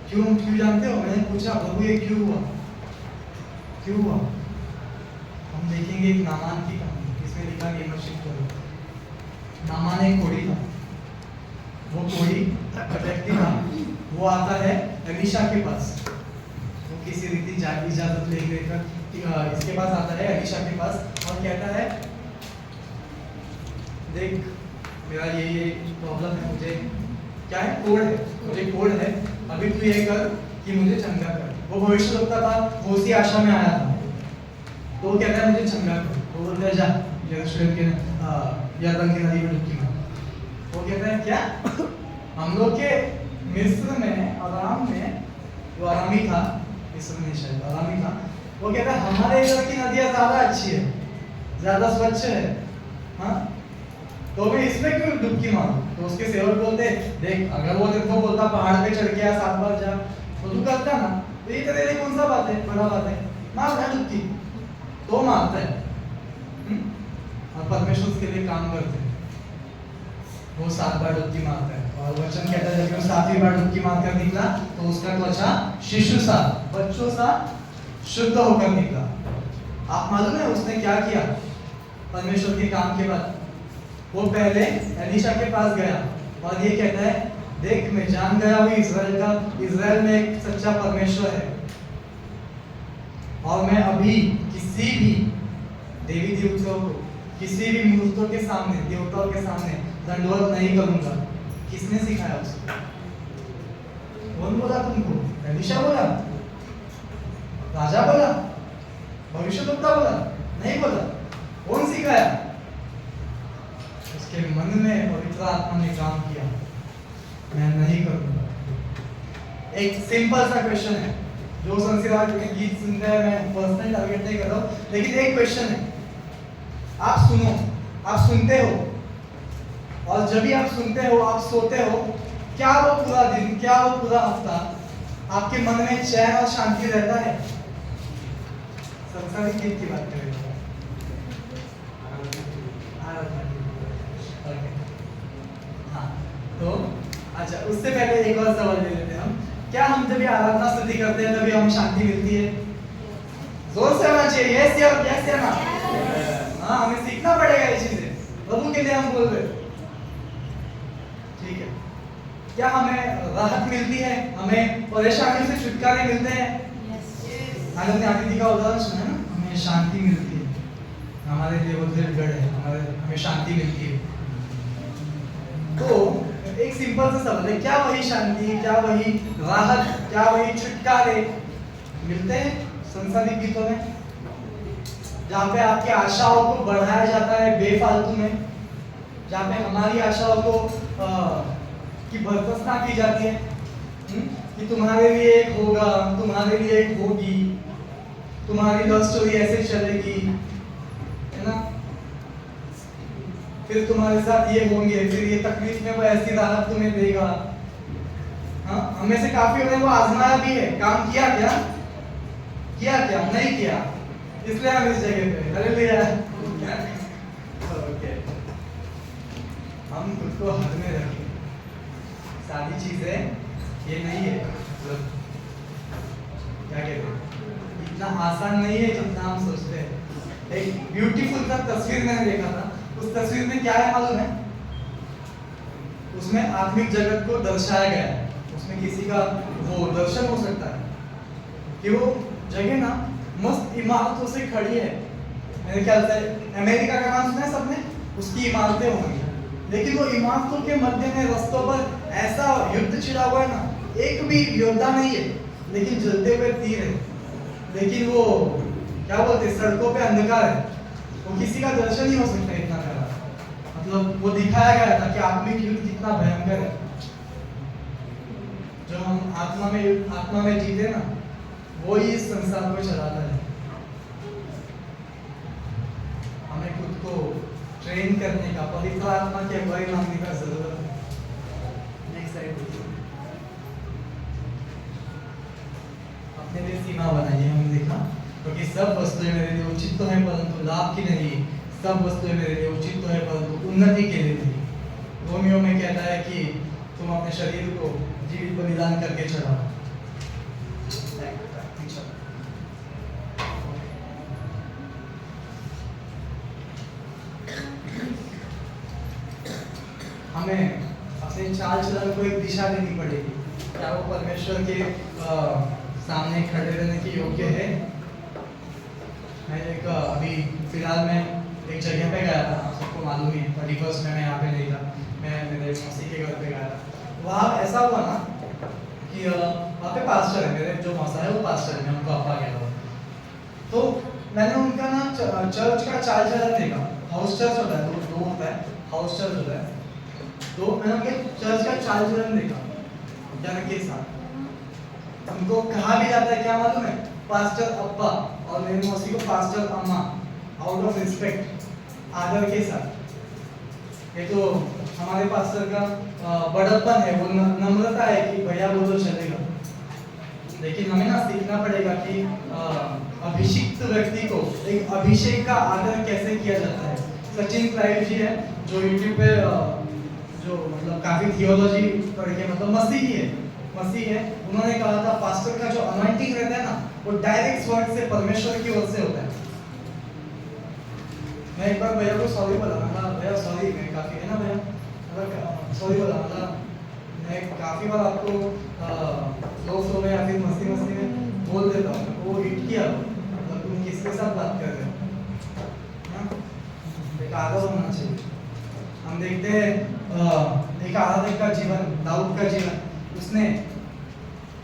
क्यों जानते हो? मैंने पूछा प्रभु ये क्यों हुआ? क्यों हुआ? हम देखेंगे एक नामान की कहानी, इसमें लिखा गेमरशिप करो। नामान एक कोड़ी था, वो कोड़ी व्यक्ति था, वो आता है अलीशा के पास, वो किसी रीति इजाजत लेकर इसके पास आता है, अलीशा के पास, और कहता है देख मेरा ये प्रॉब्लम है, मुझे क्या है, कोड है, मुझे कोड है, अभी तू ये कर कि मुझे चंगा कर। वो भविष्यवक्ता था, वो उसी आशा में आया था, तो वो कहता है मुझे चंगा कर। वो बोलता है जा यरूशलेम के यरदन की नदी में डुबकी मार। वो कहता है क्या? हम लोग के मिस्र में अराम में, जो अरामी था, मिस्र में शायद अरामी था, वो कहता है हमारे इधर की नदियाँ ज्यादा अच्छी है, ज्यादा स्वच्छ है, हाँ, तो मैं इसमें क्यों डुबकी मारूं? तो उसके सेवक बोलते देख अगर वो तेरे को बोलता पहाड़ पे चढ़ के 7 बार जा, तो तू करता ना, तो ये तेरे लिए कौन सा बात है, बड़ा बात है, मार ना डुबकी। तो मारता है, और परमेश्वर उसके लिए काम करते हैं, वो 7 बार डुबकी मारता है, और वचन कहता है जब वो 7वीं बार डुबकी मारकर निकला तो उसका त्वचा शिशु सा, बच्चों सा शुद्ध होकर निकला। आप मालूम है उसने क्या किया? परमेश्वर के काम के बाद वो पहले एलीशा के पास गया और ये कहता है देख मैं जान गया हूँ इज़राइल में एक सच्चा परमेश्वर है, और मैं अभी किसी भी देवी देवताओं को, किसी भी मूर्तों के सामने, देवताओं के सामने दंडवत नहीं करूंगा। किसने सिखाया उसको? कौन बोला तुमको? एलीशा बोला? राजा बोला? भविष्यवक्ता बोला? नहीं बोला। कौन सिखाया? उसके मन में पवित्र आत्मा ने काम किया, मैं नहीं करूंगा। एक सिंपल सा क्वेश्चन है, जो संस्कार के गीत सुनते हैं, मैं पर्सनल टारगेट नहीं कर रहा हूं, लेकिन एक क्वेश्चन है, आप सुनो, आप सुनते हो, और जब भी आप सुनते हो, आप सोते हो, क्या वो पूरा दिन, क्या वो पूरा हफ्ता आपके मन में चैन और शांति रहता है? संसारिक गीत की बात करें, हाँ, तो अच्छा, उससे पहले एक और सवाल ले लेते हैं हम। क्या हम जब ये आराधना स्तुति करते हैं तभी हमें शांति मिलती है? जोर से होना चाहिए, यस या यस या ना? हाँ, हमें सीखना पड़ेगा ये चीजें, प्रभु के लिए हम बोल रहे हैं, ठीक है। क्या हमें राहत मिलती है? हमें परेशानियों से छुटकारे मिलते हैं? आज हमने आदित्य का उदाहरण सुना है ना, हमें शांति मिलती है, हमारे लिए वो दिलगढ़ है, हमें शांति मिलती है। तो एक सिंपल सा सवाल है, क्या वही शांति, क्या वही राहत, क्या वही छुटकारे मिलते हैं संसारिक गीतों में, जहाँ पे आपकी आशाओं को बढ़ाया जाता है बेफालतू में, जहाँ पे हमारी आशाओं को की भर्त्सना की जाती है, कि तुम्हारे लिए एक होगा, तुम्हारे लिए एक होगी, तुम्हारी लव स्टोरी ऐसे चलेगी, है ना, फिर तुम्हारे साथ ये होंगे, फिर ये तकलीफ में वो ऐसी राहत तुम्हें देगा। हाँ, हमें से काफी ने वो आजमाया भी है, काम किया क्या? किया क्या? नहीं किया, इसलिए हम इस जगह पे। हालेलुया। ओके, हम खुद को हद में रखें, सारी चीजें ये नहीं है, मतलब क्या कहते हैं, इतना आसान नहीं है जितना हम सोचते हैं। एक ब्यूटीफुल सा तस्वीर मैंने देखा था, उस तस्वीर में क्या है मालूम है? उसमें आत्मिक जगत को दर्शाया गया है, उसमें किसी का वो दर्शन हो सकता है कि वो जगह ना मस्त इमारतों से खड़ी है। मेरे ख्याल से अमेरिका का नाम सुना है सबने, उसकी इमारतें होंगी, लेकिन वो इमारतों के मध्य में रस्तों पर ऐसा युद्ध छिड़ा हुआ है ना, एक भी योद्धा नहीं है, लेकिन जलते हुए तीर है, लेकिन वो क्या बोलते, सड़कों पे अंधकार है, वो किसी का दर्शन नहीं हो सकता इतना प्यारा। मतलब वो दिखाया गया था कि आत्मिक युद्ध कितना भयंकर है। जो हम आत्मा में जीते ना, वो ही इस संसार को चलाता है। हमें खुद को ट्रेन करने का, पवित्र आत्मा के अगुवाई मांगने का जरूरत है। नेक्स्ट स्लाइड देखिए। अपने लिए सीमा बनाइए, हमने देखा, क्योंकि सब वस्तुएं मेरे लिए उचित तो है परंतु लाभ की नहीं, सब वस्तुएं मेरे लिए उचित तो है परंतु उन्नति के लिए नहीं। रोमियो में कहता है कि तुम अपने शरीर को जीवित बलिदान करके चढ़ाओ। हमें अपने चाल चलन को एक दिशा देनी पड़ेगी। क्या वो परमेश्वर के सामने खड़े रहने के योग्य है? मैं अभी फिलहाल मैं एक जगह पे गया था, आप सबको मालूम ही है, 31 में मैं यहाँ पे नहीं था, मैं मेरे मौसी के घर पे गया था। वहाँ ऐसा हुआ ना कि वहाँ पे पास्टर है, मेरे जो मौसा है वो पास्टर है, मैं उनको अब्बा कहता हूँ। तो मैंने उनका ना चर्च का चाल चलन देखा। हाउस चर्च होता है, दो होता है, हाउस चर्च होता है। तो मैंने उनके चर्च का चाल चलन देखा जन के साथ। उनको कहा भी जाता है क्या मालूम है? पास्टर अब्बा, और मेरी मौसी को पास्टर अम्मा, आउट ऑफ रिस्पेक्ट, आदर के साथ। ये तो हमारे पास्टर का बड़प्पन है, वो नम्रता है कि भैया वो तो चलेगा। लेकिन हमें ना सीखना पड़ेगा कि अभिषिक्त व्यक्ति को एक अभिषेक का आदर कैसे किया जाता है। सचिन क्लाइव जी है जो यूट्यूब पे जो मतलब काफी थियोलॉजी पढ़ के मतलब मसीह है, उन्होंने कहा था पास्टर का जो अनॉइंटिंग रहता है ना, वो डायरेक्ट स्वर्ग से परमेश्वर की ओर से होता है। मैं एक बार भैया को सॉरी बोला, भैया सॉरी, मैं काफी है ना भैया, सॉरी बोला, मैं काफी बार आपको फ्लो में या फिर मस्ती में बोल देता हूँ, वो हिट किया, मतलब तुम किसके साथ बात कर रहे हो, एक आदर होना चाहिए। हम देखते हैं एक आराधक का जीवन, दाऊद का जीवन, उसने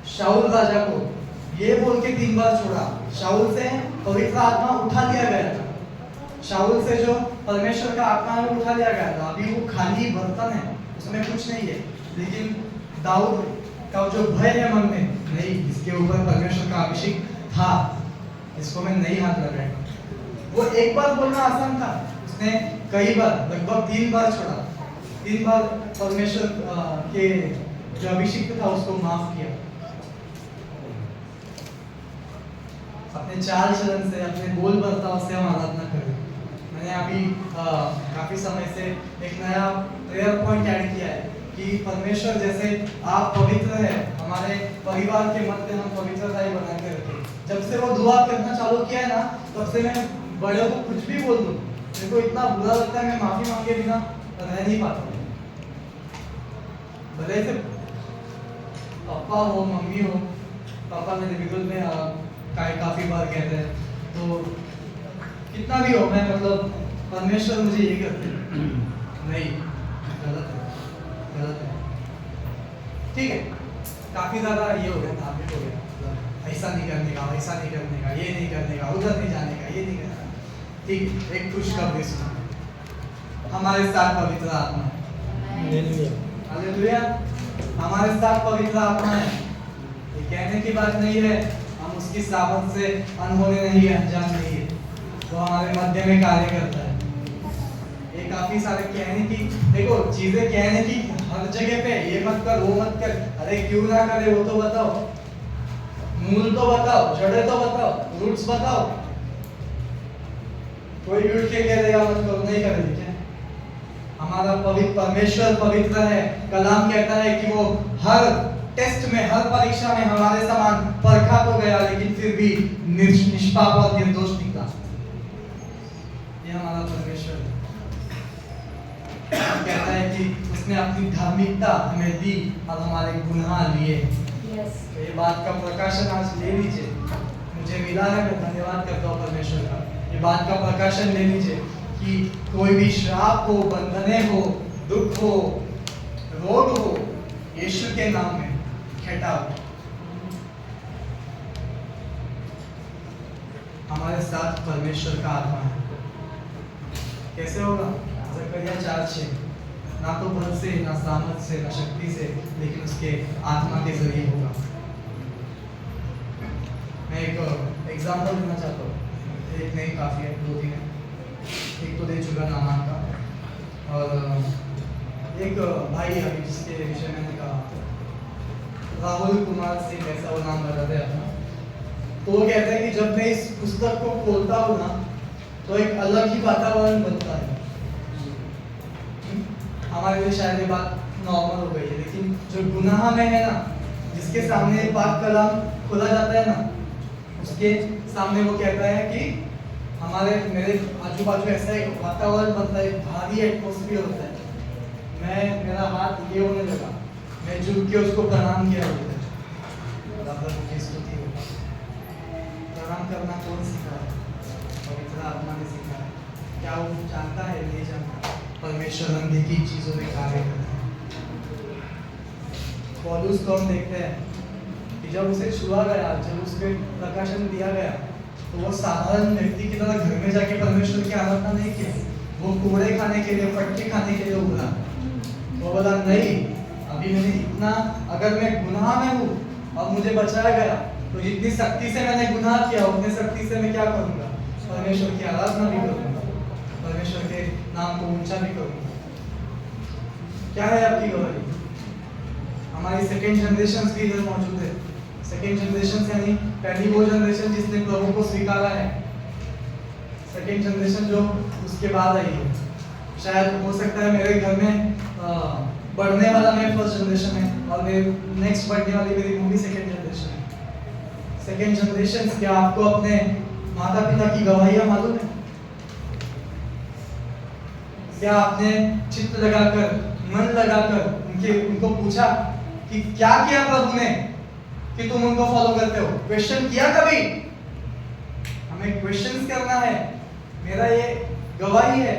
शाऊल राजा को ये बोल के 3 बार छोड़ा। शाऊल से पवित्र आत्मा उठा लिया गया था, शाऊल से जो परमेश्वर का आत्मा है उठा लिया गया था, अभी वो खाली बर्तन है, उसमें कुछ नहीं है। लेकिन दाऊद का जो भय है मन में, नहीं इसके ऊपर परमेश्वर का अभिषेक था, इसको मैं नहीं हाथ लगाऊंगा, वो एक बार बोलना आसान था, उसने कई बार लगभग 3 बार छोड़ा, 3 बार परमेश्वर के जो अभिषेक था उसको माफ किया। अपने चाल चलन से, अपने बोल बर्ताव से हम आराधना करें। मैंने अभी काफी समय से एक नया प्रेयर पॉइंट ऐड किया है कि परमेश्वर जैसे आप पवित्र है, हमारे परिवार के मध्य हम पवित्रता ही बना के रखें। जब से वो दुआ करना चालू किया है ना, तब से मैं बड़े को कुछ भी बोल दूं, मेरे को इतना बुरा लगता है, मैं माफी मांगे बिना रह नहीं पाता। भले से पापा हो, मम्मी हो, पापा मेरे बिल्कुल में काफी बार कहते हैं, तो कितना भी हो, मैं मतलब परमेश्वर मुझे ये कहते हैं, नहीं गलत है, ठीक है, काफी ज्यादा ये हो गया, धार्मिक हो गया, मतलब ऐसा नहीं करने का, वैसा नहीं करने का, ये नहीं करने का, उधर नहीं जाने का, ये नहीं करने का। ठीक, एक खुशखबरी सुना, हमारे साथ पवित्र आत्मा है, हालेलुया, हमारे साथ पवित्र आत्मा है। ये कहने की बात नहीं है, हम उसकी सामर्थ से अनहोनी नहीं है, अनजान नहीं है, वो हमारे मध्य में कार्य करता है। ये काफी सारे कहने की, देखो चीजें कहने की हर जगह पे, ये मत कर, वो मत कर, अरे क्यों ना करे वो तो बताओ, मूल तो बताओ, जड़ें तो बताओ, रूट्स बताओ। कोई भी उठ के कह देगा मत करो, नहीं करेंगे क्या? हमारा पवित्र परमेश्वर पवित्र है। कलाम कहता है कि वो हर टेस्ट में, हर परीक्षा में हमारे समान परखा तो गया, लेकिन फिर भी निष्पाप और निर्दोष निकला। ये हमारा परमेश्वर कहता है कि उसने अपनी धार्मिकता हमें दी और हमारे गुनाह लिए। तो ये बात का प्रकाशन आज ले लीजिए, मुझे मिला है, मैं धन्यवाद करता हूँ परमेश्वर का। ये बात का प्रकाशन ले लीजिए कि कोई भी श्राप हो, बंधने हो, दुख हो, रोग हो, यीशु के नाम में गेट आउट। हमारे साथ परमेश्वर का आत्मा है। कैसे होगा? ज़करिया 4:6, ना तो बल से, ना सामर्थ से, ना शक्ति से, लेकिन उसके आत्मा के जरिए होगा। मैं एक एग्जांपल देना चाहता हूँ, एक नहीं काफी है, 2-3 है। एक तो दे चुका नामान का, और एक भाई अभी जिसके विषय मैंने कहा, राहुल कुमार सिंह, ऐसा वो नाम बताते हैं अपना। तो वो कहता है कि जब मैं इस पुस्तक को खोलता हूँ ना, तो एक अलग ही वातावरण बनता है। हमारे लिए शायद ये बात नॉर्मल हो गई है, लेकिन जो गुनाह में है ना, जिसके सामने पाक कलाम खोला जाता है ना, उसके सामने वो कहता है कि मेरे आजू बाजू ऐसा एक वातावरण बनता है, भारी एटमॉस्फेयर होता है। मेरा हाथ ये होने लगा, मैं झुक के उसको प्रणाम किया बोलते प्रभु की स्तुति हो। प्रणाम करना कौन सिखाया? पवित्र आत्मा ने सिखाया। क्या वो जानता है? नहीं जानता। परमेश्वर अनदेखी चीजों में कार्य करता है। पौलुस को हम देखते हैं कि जब उसे छुआ गया, जब उसके प्रकाशन दिया गया, तो वो साधारण व्यक्ति की तरह घर में जाके परमेश्वर की आराधना नहीं किया। वो कोड़े खाने के लिए, पट्टी खाने के लिए उभरा। वो बोला नहीं, अभी मैंने इतना, अगर मैं गुनाह में हूँ और मुझे बचाया गया, तो जितनी शक्ति से मैंने गुनाह किया उतनी शक्ति से मैं क्या करूँगा? परमेश्वर की आराधना भी करूँगा, परमेश्वर के नाम को ऊंचा भी करूँगा। क्या है आपकी गवाही? हमारी सेकेंड जनरेशन भी इधर मौजूद है। सेकेंड जनरेशन यानी पहली वो जनरेशन जिसने प्रभु को स्वीकारा है। सेकेंड जनरेशन जो उसके बाद आई है। शायद हो सकता है मेरे घर में बढ़ने वाला मैं फर्स्ट जनरेशन है और मेरे नेक्स्ट बढ़ने वाली मेरी मूवी सेकेंड जनरेशन है। सेकेंड जनरेशन, क्या आपको अपने माता पिता की गवाहियां मालूम है? क्या आपने चित्त लगाकर, मन लगाकर उनको पूछा कि क्या किया प्रभु ने कि तुम उनको फॉलो करते हो? क्वेश्चन किया कभी? हमें क्वेश्चंस करना है। मेरा ये गवाही है,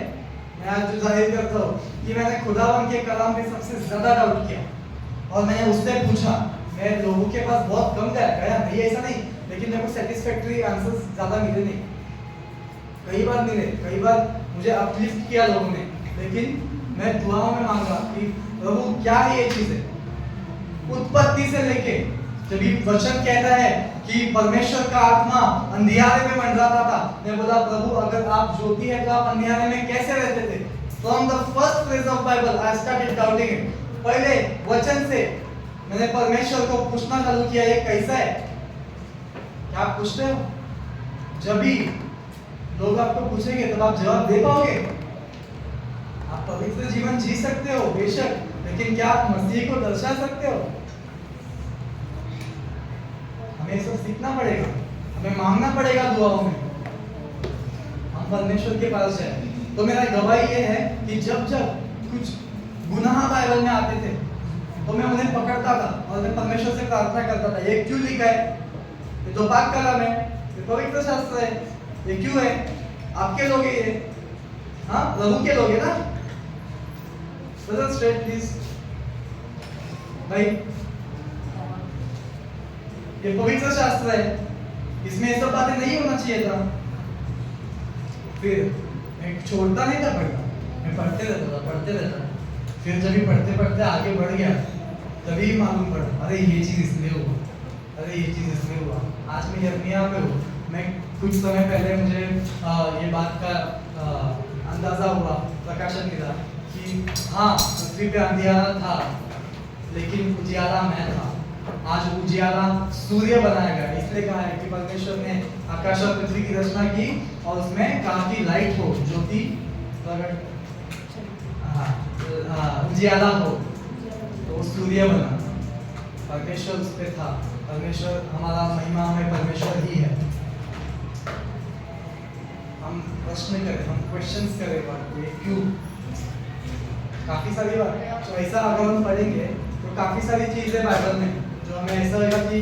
मैं आज जो जाहिर करता हूँ कि मैंने खुदावन के कलाम पे सबसे ज्यादा डाउट किया और मैंने उससे पूछा। मैं लोगों के पास बहुत कम गया नहीं, ऐसा नहीं, लेकिन मेरे को सेटिस्फैक्टरी आंसर्स ज्यादा मिले नहीं। कई बार मिले, कई बार मुझे अपलिफ्ट किया लोगों ने, लेकिन मैं दुआओं में मांगा कि प्रभु क्या है ये चीजें। उत्पत्ति से लेके जब ये वचन कहता है कि परमेश्वर का आत्मा अंधियारे में मंडराता था, मैं बोला प्रभु अगर आप ज्योति है तो आप अंधियारे में कैसे रहते थे? From the first phrase of Bible I started doubting it. पहले वचन से मैंने परमेश्वर को पूछना चालू किया ये कैसा है? क्या आप पूछते हो? जब भी लोग आपको पूछेंगे तब आप जवाब दे पाओगे? आप पवित्र जीवन जी सकते हो बेशक, लेकिन क्या आप मसीह को दर्शा सकते हो? हमें सब सीखना पड़ेगा, हमें मांगना पड़ेगा दुआओं में, हम परमेश्वर के पास जाए। तो मेरा गवाही ये है कि जब जब कुछ गुनाह बाइबल में आते थे तो मैं उन्हें पकड़ता था और मैं परमेश्वर से प्रार्थना करता था, ये क्यों लिखा है? ये तो पाक कलाम है, ये पवित्र शास्त्र है, ये क्यों है? आपके लोग ये, हाँ प्रभु के लोग है ना? ब्रदर स्ट्रेट प्लीज भाई, ये पवित्र शास्त्र है, इसमें ये सब बातें नहीं होना चाहिए था। फिर मैं छोड़ता नहीं था पढ़ना, मैं पढ़ते रहता था। फिर जब भी पढ़ते पढ़ते आगे बढ़ गया तभी मालूम पड़ा, अरे ये चीज इसलिए हुआ, अरे ये चीज इसलिए हुआ। आज मैं यर्मिया पे हूँ। मैं कुछ समय पहले मुझे ये बात का अंदाजा हुआ, प्रकाशन मिला कि हाँ पृथ्वी पे अंधियारा था लेकिन उजियारा मैं था। आज उजियारा सूर्य बनाया गया, इसलिए कहा है कि परमेश्वर ने आकाश और पृथ्वी की रचना की और उसमें कहा कि लाइट हो, ज्योति प्रकट, उजियारा हो, तो सूर्य बना। परमेश्वर उस पे था, परमेश्वर हमारा महिमा में परमेश्वर ही है। हम प्रश्न करें, हम क्वेश्चंस करें बात को, ये क्यों? काफी सारी बात, तो ऐसा अगर हम पढ़ेंगे तो काफी सारी चीजें बाइबल में जो हमें ऐसा लगा कि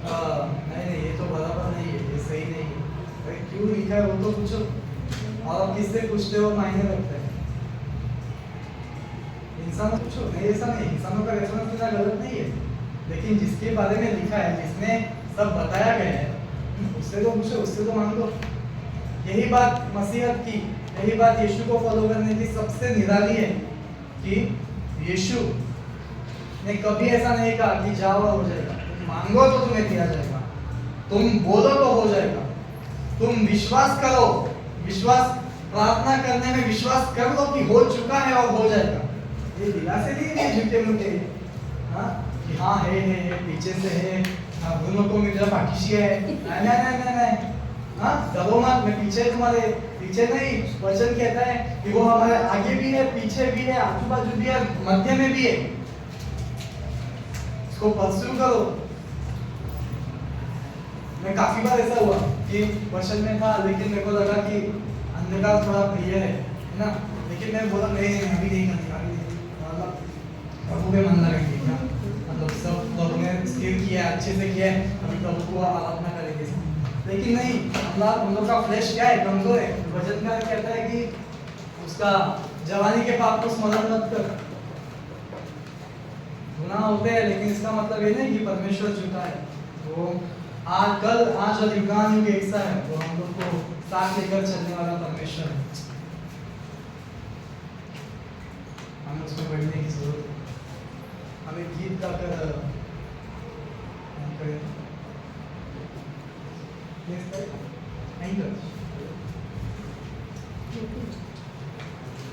नहीं ये तो बराबर नहीं है, ये सही नहीं है, अरे क्यों लिखा है वो तो पूछो। और आप किससे पूछते हो मायने रखता है। इंसानों पूछो, नहीं ऐसा नहीं, इंसानों का रेफरेंस देना गलत नहीं है, लेकिन जिसके बारे में लिखा है, जिसने सब बताया गया है, उससे तो पूछो, उससे तो मांग लो। यही बात मसीहत की, यही बात यीशु को फॉलो करने की सबसे निराली है कि यीशु ने कभी ऐसा नहीं कहा कि जाओ और हो जाएगा, तुम मांगो तो तुम्हें दिया जाएगा, तुम बोलो तो हो जाएगा, तुम विश्वास करो, विश्वास प्रार्थना करने में विश्वास कर लो कि हो चुका है और हो जाएगा। ये दिलासे नहीं है झूठे मूठे, हाँ कि हाँ है पीछे से है, हाँ दोनों को मेरा पाठीशी है, नहीं हाँ डरो मत, मैं पीछे तुम्हारे पीछे नहीं। वचन कहता है कि वो हमारे आगे भी है, पीछे भी है, आजू बाजू भी है, मध्य में भी है। इसको परस्यू करो। मैं काफी बार ऐसा हुआ कि वचन में था लेकिन मेरे को लगा कि अंधकार थोड़ा प्रिय है ना, लेकिन मैं बोला नहीं अभी नहीं करनी, प्रभु में मन लगेंगे क्या? मतलब सब प्रभु ने स्थिर किया, अच्छे से किया है, अभी प्रभु को आराधना करेंगे। लेकिन नहीं, हम लोग का फ्लैश क्या है? कमजोर है। वचनकार कहता है कि उसका जवानी के पाप को स्मरण मत कर। गुनाह होते हैं, लेकिन इसका मतलब ये नहीं कि परमेश्वर झूठा है। वो आज और युगान युग एक सा है। वो हम लोग को साथ लेकर चलने वाला परमेश्वर है। हमें उसमें बढ़ने की जरूरत है। हमें गीत गाकर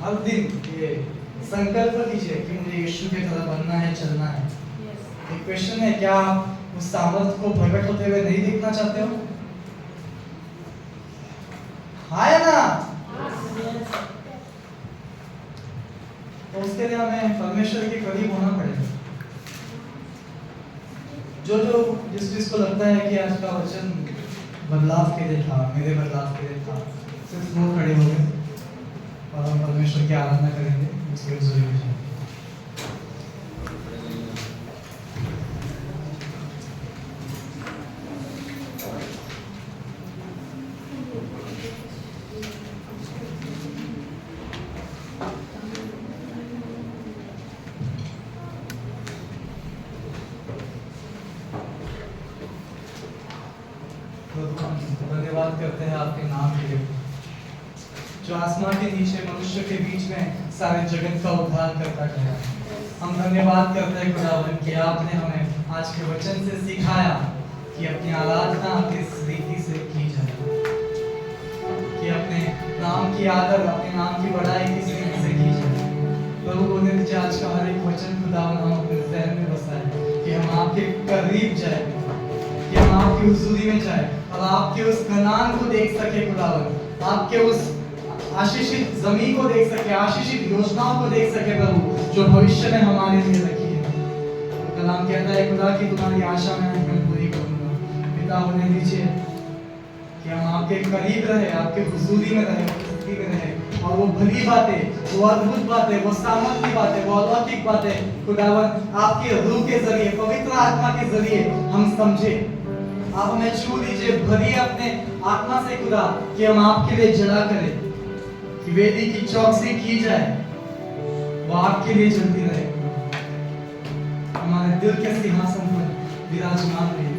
हर दिन ये संकल्प कीजिए कि मुझे यीशु की तरह बनना है, चलना है। एक क्वेश्चन है, क्या आप उस सामर्थ को प्रकट होते हुए नहीं देखना चाहते हो? हाँ या ना? तो उसके लिए हमें परमेश्वर के करीब होना पड़ेगा। जिसको लगता है कि आज का वचन बदलाव के लिए था, मेरे बदलाव के लिए था, सिर्फ वो खड़े हो गए और हम परमेश्वर की आराधना करेंगे। उसके जरूरी है। धन्यवाद करते हैं आपके नाम के लिए, जो आसमान के नीचे मनुष्य के बीच में सारे जगत का उद्धार करता गया। हम धन्यवाद करते हैं खुदावन कि आपने हमें आज के वचन से सिखाया कि अपनी आराधना किस रीति से की जाए, कि अपने नाम की आदर, अपने नाम की बढ़ाई किस रीति से की जाए। प्रभु बोलने दीजिए आज का हर एक वचन खुदावन हम अपने ज़हन में बसाए कि हम आपके करीब जाए, कि हम आपकी हुजूरी में जाए और आपके उस कनान को देख सके खुदावन, आपके उस आशीषित जमीन को देख सके, आशीषित योजनाओं को देख सके प्रभु, जो भविष्य में हमारे लिए रखी है। तो कलाम कहता है खुदा की तुम्हारी आशा मैं पूरी करूंगा। पिता होने दीजिए कि हम आपके करीब रहे, आपके हुजूरी में रहे, उपस्थिति में रहे, और वो भली बातें, वो अद्भुत बातें, वो सामर्थ की बातें, वो अलौकिक बातें खुदावन आपके रूह के जरिए, पवित्र आत्मा के जरिए हम समझे। आप हमें छू लीजिए, भरिए अपने आत्मा से खुदा, कि हम आपके लिए जला करें, कि वेदी की चौकसी की जाए, वो आपके लिए जलती रहे, हमारे दिल के सिंहासन पर विराजमान रहे।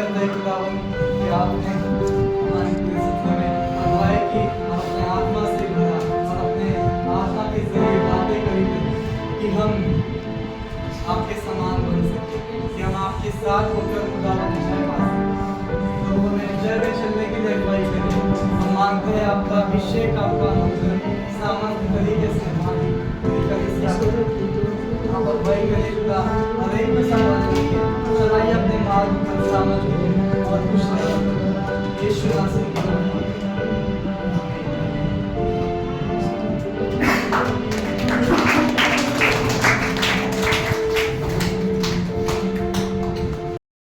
करते हैं खुदावन कि आपने हमारी परिस्थितियों में अगुवाई की और अपने आत्मा से भरा और अपने आत्मा के जरिए बातें करी कि हम आपके समान बन सके, कि हम आपके साथ होकर खुदावन जय पा सकें, लोगों में जय में चलने की अगुवाई करें। हम मांगते हैं आपका अभिषेक, आपका अनुग्रह सामर्थ तरीके से हमारी पूरी कलीसिया को आप अगुवाई करें खुदा, हर एक को संभालने के चलाइए अपने मार्ग पर सामर्थ